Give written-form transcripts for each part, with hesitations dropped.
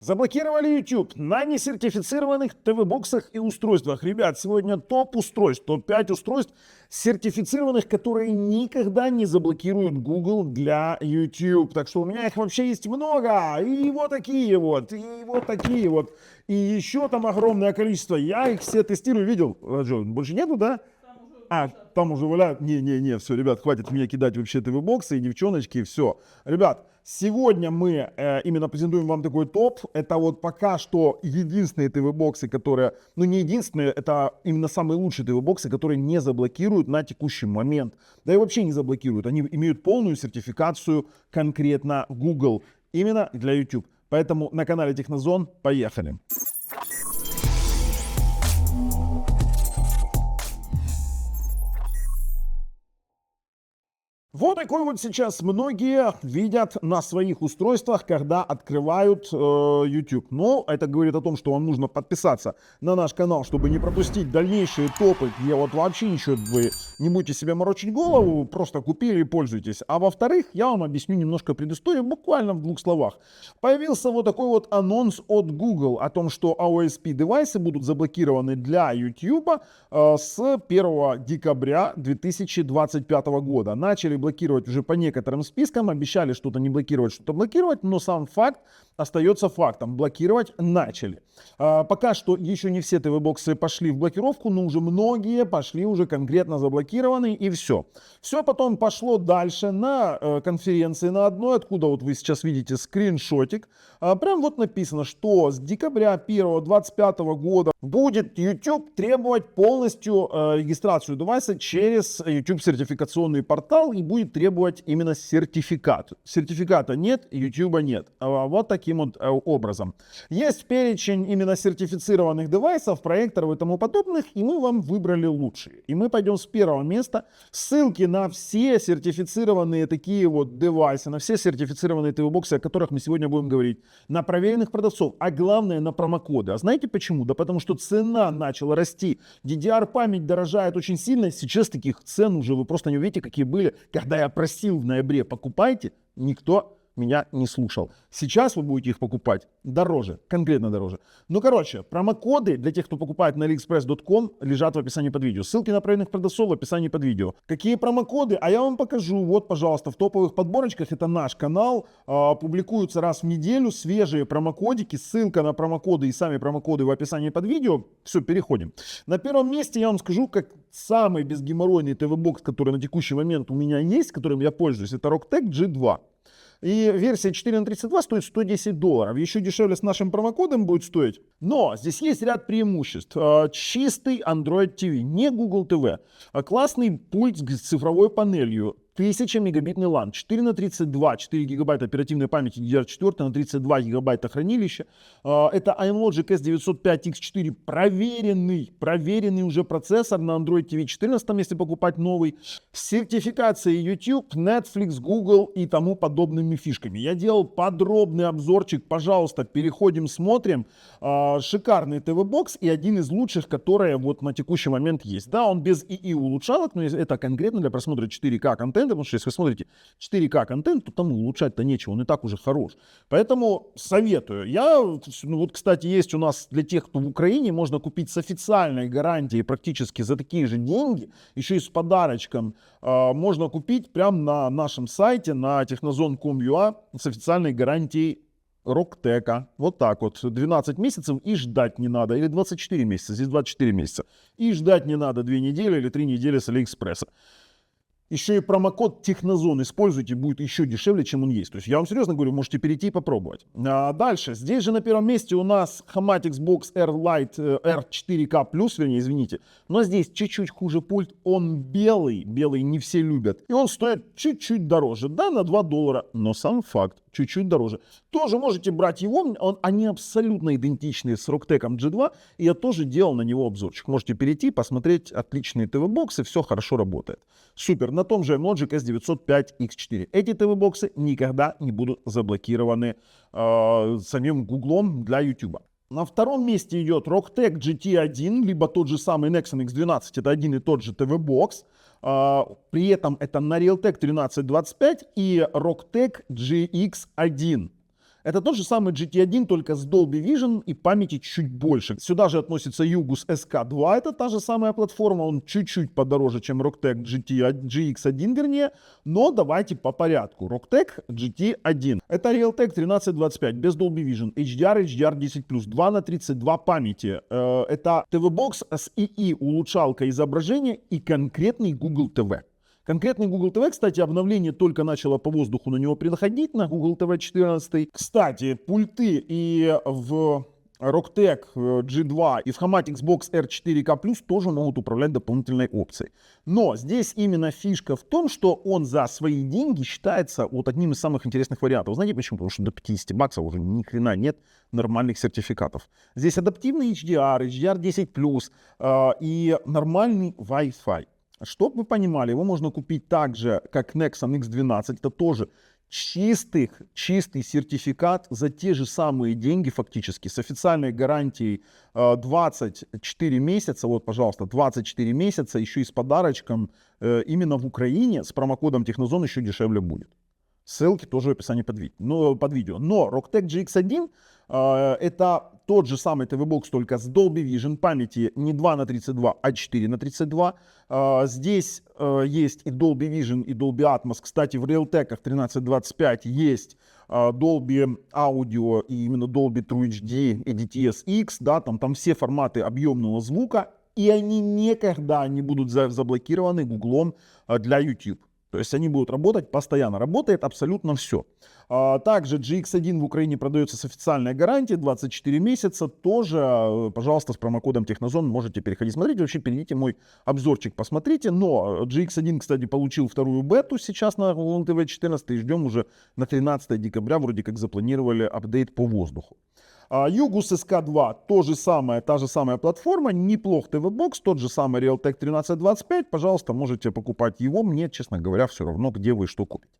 Заблокировали YouTube на несертифицированных ТВ-боксах и устройствах. Ребят, сегодня топ устройств, топ-5 устройств сертифицированных, которые никогда не заблокируют Google для YouTube. Так что у меня их вообще есть много. И вот такие вот, и вот такие вот. И еще там огромное количество. Я их все тестирую, видел. Что, больше нету, да? Там уже валяют. Не, все, ребят, хватит меня кидать вообще ТВ-боксы и девчоночки, все. Ребят, сегодня мы именно презентуем вам такой топ. Это вот пока что единственные ТВ-боксы, которые, ну не единственные, это именно самые лучшие ТВ-боксы, которые не заблокируют на текущий момент. Да и вообще не заблокируют. Они имеют полную сертификацию конкретно Google, именно для YouTube. Поэтому на канале Технозон поехали. Вот такой вот сейчас многие видят на своих устройствах, когда открывают YouTube. Но это говорит о том, что вам нужно подписаться на наш канал, чтобы не пропустить дальнейшие топы, где вот вообще ничего вы не будете себе морочить голову, просто купили и пользуйтесь. А во-вторых, я вам объясню немножко предысторию, буквально в двух словах. Появился вот такой вот анонс от Google о том, что OSP-девайсы будут заблокированы для YouTube с 1 декабря 2025 года. Начали блокировать уже по некоторым спискам, обещали что-то не блокировать, что-то блокировать, но сам факт остается фактом. Блокировать начали. Пока что еще не все ТВ-боксы пошли в блокировку, но уже многие пошли уже конкретно заблокированы, и все. Все потом пошло дальше на конференции на одной, откуда вот вы сейчас видите скриншотик. Прям вот написано, что с декабря 2025 года будет YouTube требовать полностью регистрацию девайса через YouTube сертификационный портал и будет требовать именно сертификат. Сертификата нет, YouTube нет. Вот таким вот образом. Есть перечень именно сертифицированных девайсов, проекторов и тому подобных, и мы вам выбрали лучшие. И мы пойдем с первого места. Ссылки на все сертифицированные такие вот девайсы, на все сертифицированные ТВ-боксы, о которых мы сегодня будем говорить, на проверенных продавцов, а главное на промокоды. А знаете почему? Да потому что цена начала расти. DDR-память дорожает очень сильно. Сейчас таких цен уже вы просто не увидите, какие были. Когда я просил в ноябре покупайте, никто меня не слушал. Сейчас вы будете их покупать дороже, конкретно дороже. Ну, короче, промокоды для тех, кто покупает на aliexpress.com, лежат в описании под видео. Ссылки на проверенных продавцов в описании под видео. Какие промокоды? А я вам покажу. Вот, пожалуйста, в топовых подборочках, это наш канал, публикуются раз в неделю свежие промокодики. Ссылка на промокоды и сами промокоды в описании под видео. Все, переходим. На первом месте я вам скажу, как самый безгеморройный ТВ-бокс, который на текущий момент у меня есть, которым я пользуюсь, это Rocktech G2. И версия 4 на 32 стоит $110. Еще дешевле с нашим промокодом будет стоить. Но здесь есть ряд преимуществ. Чистый Android TV, не Google TV. Классный пульт с цифровой панелью. 1000 мегабитный LAN, 4 на 32, 4 гигабайта оперативной памяти DDR4 на 32 гигабайта хранилища. Это iMlogic S905X4, проверенный уже процессор на Android TV 14, если покупать новый. С сертификацией YouTube, Netflix, Google и тому подобными фишками. Я делал подробный обзорчик, пожалуйста, переходим, смотрим. Шикарный ТВ-бокс и один из лучших, которые вот на текущий момент есть. Да, он без ИИ улучшалок, но это конкретно для просмотра 4К контента, потому что если вы смотрите 4К контент, то там улучшать-то нечего, он и так уже хорош. Поэтому советую. Вот, кстати, есть у нас для тех, кто в Украине, можно купить с официальной гарантией практически за такие же деньги, еще и с подарочком. Можно купить прямо на нашем сайте, на technozone.com.ua с официальной гарантией Rocktech. Вот так вот. 12 месяцев и ждать не надо. Или 24 месяца. Здесь 24 месяца. И ждать не надо 2 недели или 3 недели с Алиэкспресса. Еще и промокод Технозон используйте, будет еще дешевле, чем он есть. То есть я вам серьезно говорю, можете перейти и попробовать. Дальше. Здесь же на первом месте у нас Hamatix Box R Lite R4K+, вернее, извините. Но здесь чуть-чуть хуже пульт. Он белый не все любят. И он стоит чуть-чуть дороже. Да, на $2. Но сам факт, чуть-чуть дороже. Тоже можете брать его. Они абсолютно идентичны с Rocktech G2. И я тоже делал на него обзорчик. Можете перейти, посмотреть. Отличные ТВ-боксы, все хорошо работает. Супер. На том же iMlogic S905X4. Эти ТВ-боксы никогда не будут заблокированы самим Гуглом для YouTube. На втором месте идет Rocktech GT1, либо тот же самый Nexon X12. Это один и тот же ТВ-бокс. При этом это на Realtek 1325 и Rocktech GX1. Это тот же самый GT1, только с Dolby Vision и памяти чуть больше. Сюда же относится Yugus SK2, это та же самая платформа, он чуть-чуть подороже, чем Rocktec GX1, вернее, но давайте по порядку. Rocktec GT1. Это Realtek 1325 без Dolby Vision, HDR, HDR10+, 2 на 32 памяти. Это TV-Box с ИИ улучшалкой изображения и конкретный Google TV. Конкретный Google TV, кстати, обновление только начало по воздуху на него приходить, на Google TV 14. Кстати, пульты и в Rocktec G2 и в Hamatix Box R4K+, тоже могут управлять дополнительной опцией. Но здесь именно фишка в том, что он за свои деньги считается вот одним из самых интересных вариантов. Знаете почему? Потому что до 50 баксов уже ни хрена нет нормальных сертификатов. Здесь адаптивный HDR, HDR10+, и нормальный Wi-Fi. Чтобы вы понимали, его можно купить так же, как Nexon X12. Это тоже чистый сертификат за те же самые деньги фактически, с официальной гарантией 24 месяца. Вот, пожалуйста, 24 месяца, еще и с подарочком. Именно в Украине с промокодом Технозон еще дешевле будет. Ссылки тоже в описании под видео. Но Rocktec GX1 это тот же самый TV-Box, только с Dolby Vision, памяти не 2 на 32, а 4 на 32. Здесь есть и Dolby Vision, и Dolby Atmos. Кстати, в Realtek 1325 есть Dolby Audio и именно Dolby True HD и DTS-X. Да, там все форматы объемного звука, и они никогда не будут заблокированы Гуглом для YouTube. То есть они будут работать постоянно. Работает абсолютно все. Также GX1 в Украине продается с официальной гарантией 24 месяца. Тоже, пожалуйста, с промокодом Технозон можете переходить смотреть. Вообще перейдите мой обзорчик, посмотрите. Но GX1, кстати, получил вторую бету сейчас на Google TV 14 и ждем уже на 13 декабря. Вроде как запланировали апдейт по воздуху. Yugus SK2, та же самая платформа, неплох TV-Box, тот же самый Realtek 1325, пожалуйста, можете покупать его, мне, честно говоря, все равно, где вы и что купите.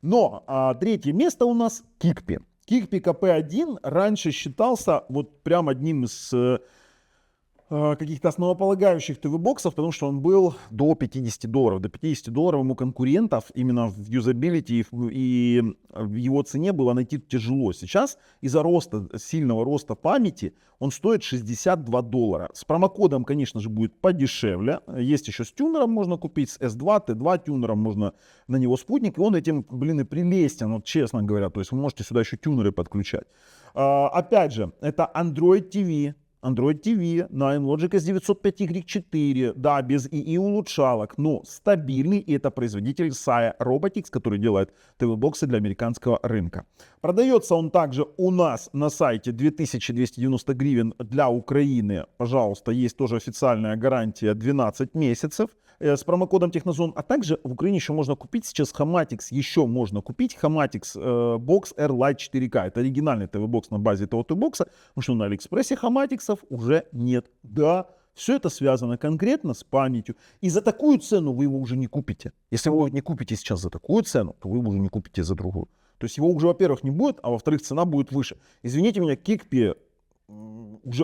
Но третье место у нас Kikpi. Kikpi KP1 раньше считался вот прям одним из каких-то основополагающих TV-боксов, потому что он был до $50. До $50 ему конкурентов именно в юзабилити и в его цене было найти тяжело. Сейчас из-за сильного роста памяти он стоит $62. С промокодом, конечно же, будет подешевле. Есть еще с тюнером можно купить, с S2, T2 тюнером можно на него спутник. И он этим, и прелестен, вот, честно говоря. То есть вы можете сюда еще тюнеры подключать. Опять же, это Android TV. Android TV на Amlogic S905Y4, да, без ИИ улучшалок, но стабильный, и это производитель Saya Robotics, который делает TV-боксы для американского рынка. Продается он также у нас на сайте 2290 гривен для Украины, пожалуйста, есть тоже официальная гарантия 12 месяцев с промокодом Технозон, а также в Украине еще можно купить сейчас Hamatix, Hamatix Box R Lite 4K, это оригинальный TV-бокс на базе этого TV-бокса, потому что на Алиэкспрессе Hamatix уже нет. Да, все это связано конкретно с памятью. И за такую цену вы его уже не купите. Если вы его не купите сейчас за такую цену, то вы его уже не купите за другую. То есть его уже, во-первых, не будет, а во-вторых, цена будет выше. Извините меня, Kikpi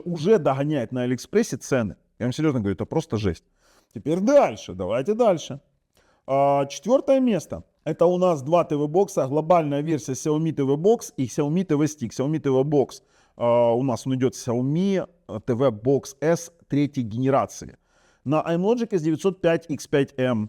уже догоняет на Алиэкспрессе цены. Я вам серьезно говорю, это просто жесть. Теперь дальше, давайте дальше. Четвертое место. Это у нас два TV-бокса, глобальная версия Xiaomi TV Box и Xiaomi TV Stick. Xiaomi TV Box у нас он идет Xiaomi TV Box S третьей генерации. На iMlogic S905X5M.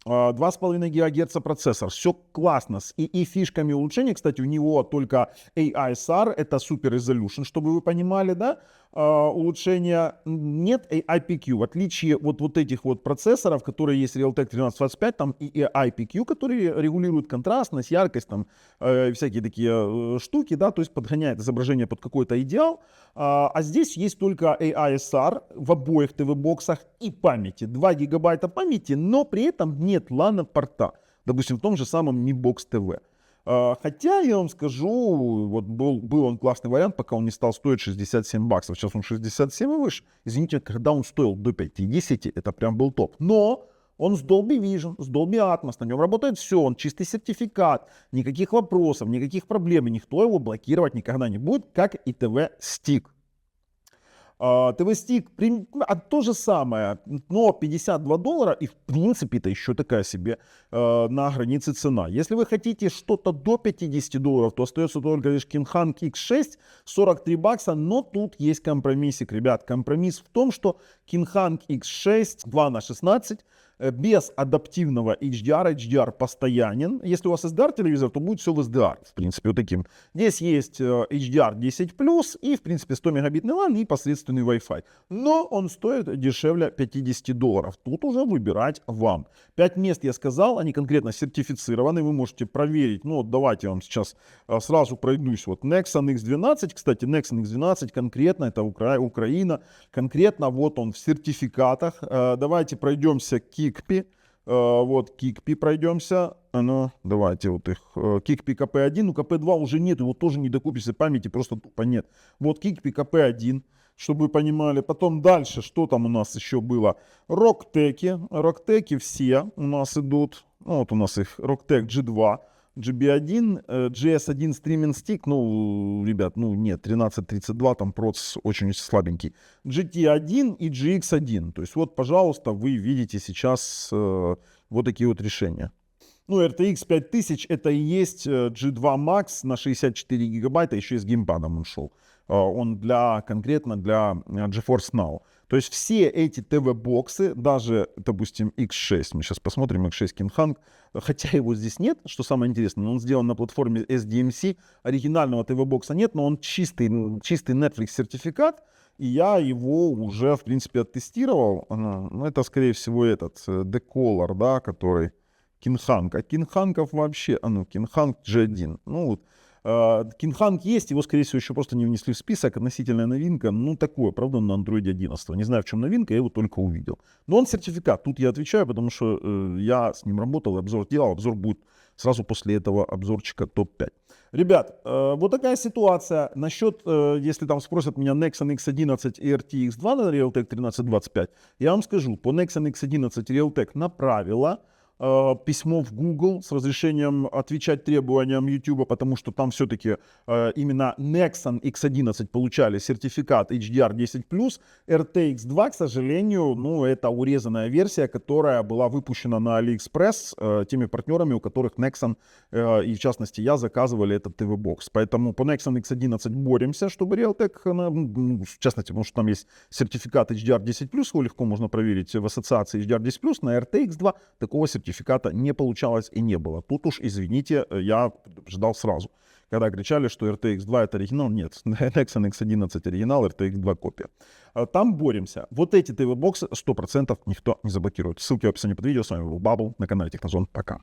2,5 ГГц процессор. Все классно. С ИИ фишками улучшения. Кстати, у него только AISR. Это Super Resolution, чтобы вы понимали, да? Улучшения нет IPQ. В отличие вот этих вот процессоров, которые есть в Realtek 1325, там и IPQ, которые регулируют контрастность, яркость, там всякие такие штуки, да, то есть подгоняет изображение под какой-то идеал. А здесь есть только AISR в обоих TV-боксах и памяти. 2 гигабайта памяти, но при этом нет LAN-порта. Допустим, в том же самом Mi Box TV. Хотя, я вам скажу, вот был он классный вариант, пока он не стал стоить 67 баксов. Сейчас он 67 и выше. Извините, когда он стоил до 50, это прям был топ. Но он с Dolby Vision, с Dolby Atmos, на нем работает все, он чистый сертификат, никаких вопросов, никаких проблем, и никто его блокировать никогда не будет, как и TV Stick. ТВ-стик, то же самое, но $52, и в принципе это еще такая себе на границе цена. Если вы хотите что-то до $50, то остается только лишь King Hang X6, $43, но тут есть компромиссик, ребят. Компромисс в том, что King Hang X6 2/16 без адаптивного HDR, HDR постоянен. Если у вас SDR телевизор, то будет все в SDR, в принципе, вот таким. Здесь есть HDR 10+, и, в принципе, 100 мегабитный LAN и посредственный Wi-Fi. Но он стоит дешевле $50. Тут уже выбирать вам. 5 мест я сказал, они конкретно сертифицированы, вы можете проверить. Ну, вот давайте я вам сейчас сразу пройдусь. Вот Nexon X12, кстати, Nexon X12 конкретно, это Украина, конкретно вот он в сертификатах. Давайте пройдемся к Kikpi. Вот Kikpi пройдемся. Ну, давайте вот их. Kikpi KP1, у KP2 уже нет, его тоже не докупишься, памяти просто тупо нет. Вот Kikpi KP1, чтобы вы понимали. Потом дальше, что там у нас еще было? Rocktec все у нас идут. Ну, вот у нас их Rocktec G2. GB1, GS1 Streaming Stick, ну, ребят, ну, нет, 1332, там процесс очень слабенький. GT1 и GX1, то есть вот, пожалуйста, вы видите сейчас вот такие вот решения. Ну, RTX 5000 это и есть G2 Max на 64 гигабайта, еще и с геймпадом он шел. Он конкретно для GeForce Now. То есть все эти ТВ-боксы, даже, допустим, X6, мы сейчас посмотрим, X6 King Hang, хотя его здесь нет, что самое интересное, он сделан на платформе SDMC, оригинального ТВ-бокса нет, но он чистый Netflix сертификат, и я его уже, в принципе, оттестировал. Ну, это, скорее всего, этот Decolor, да, который King Hang. А King Hang'ов вообще, King Hang G1. Ну, вот. King Hang есть, его, скорее всего, еще просто не внесли в список. Относительная новинка, ну, такое, правда, на Android 11. Не знаю, в чем новинка, я его только увидел. Но он сертификат, тут я отвечаю, потому что я с ним работал, обзор делал. Обзор будет сразу после этого обзорчика топ-5. Ребят, вот такая ситуация. Насчет, если там спросят меня Nexon X11 и RTX 2 на Realtek 1325, я вам скажу, по Nexon X11 Realtek направила письмо в Google с разрешением отвечать требованиям YouTube, потому что там все-таки именно Nexon X11 получали сертификат HDR10+, RTX 2, к сожалению, ну, это урезанная версия, которая была выпущена на AliExpress теми партнерами, у которых Nexon, и в частности я, заказывали этот TV-бокс. Поэтому по Nexon X11 боремся, чтобы Realtek, в частности, потому что там есть сертификат HDR10+, его легко можно проверить в ассоциации HDR10+, на RTX 2 такого сертификата не получалось и не было. Тут уж, извините, я ждал сразу. Когда кричали, что RTX 2 это оригинал, нет. Nexon X11 оригинал, RTX 2 копия. Там боремся. Вот эти ТВ-боксы 100% никто не заблокирует. Ссылки в описании под видео. С вами был Бабл на канале Технозон. Пока.